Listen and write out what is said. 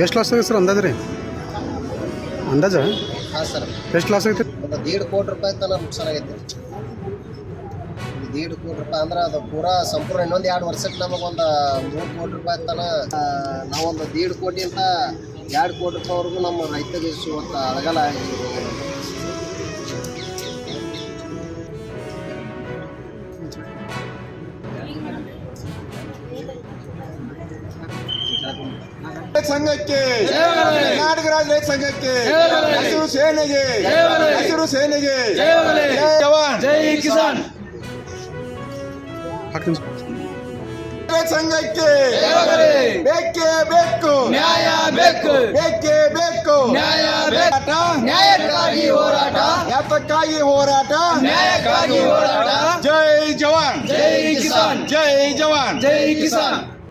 ಎಷ್ಟು ಲಾಸ್ ಆಗಿದೆ ಸರ್ ಅಂದಾಜು ರೀ? ಅಂದಾಜ ಹಾಂ ಸರ್. ಎಷ್ಟು ಲಾಸ್ ಆಗೈತೆ? ಒಂದು 1.5 ಕೋಟಿ ರೂಪಾಯಿ ತನಕ ನುಕ್ಸಾನ ಆಗೈತೆ. 1.5 ಕೋಟಿ ರೂಪಾಯಿ ಅಂದ್ರೆ ಅದು ಪೂರಾ ಸಂಪೂರ್ಣ ಇನ್ನೊಂದು 2 ವರ್ಷಕ್ಕೆ ನಮಗೊಂದು 3 ಕೋಟಿ ರೂಪಾಯಿ ತನಕ ನಾವೊಂದು 1.5 ಕೋಟಿಯಿಂದ 2 ಕೋಟಿ ರೂಪಾಯಿವರೆಗೂ ನಮ್ಮ ರೈತರಿಗೆ ಇವತ್ತು ಅಳಗಲ್ಲ ಆಗಿ ಸಂಘಕ್ಕೆ, ಕರ್ನಾಟಕ ರಾಜ್ಯ ರೈತ ಸಂಘಕ್ಕೆ, ಹಸಿರು ಸೇನೆಗೆ, ಹಸಿರು ಸೇನೆಗೆ, ಜೈ ಜವಾನ್ ಜೈ ಕಿಸಾನ್. ರೈತ ಸಂಘಕ್ಕೆ ಬೇಕೇ ಬೇಕು, ನ್ಯಾಯ ಬೇಕು, ಬೇಕೇ ಬೇಕು, ನ್ಯಾಯ ಬೇಕು, ನ್ಯಾಯಕ್ಕಾಗಿ ಹೋರಾಟ, ಯಾತಕ್ಕಾಗಿ ಹೋರಾಟ, ನ್ಯಾಯಕ್ಕಾಗಿ ಹೋರಾಟ. ಜೈ ಜವಾನ್ ಜೈ ಕಿಸಾನ್, ಜೈ ಜವಾನ್ ಜೈ ಕಿಸಾನ್.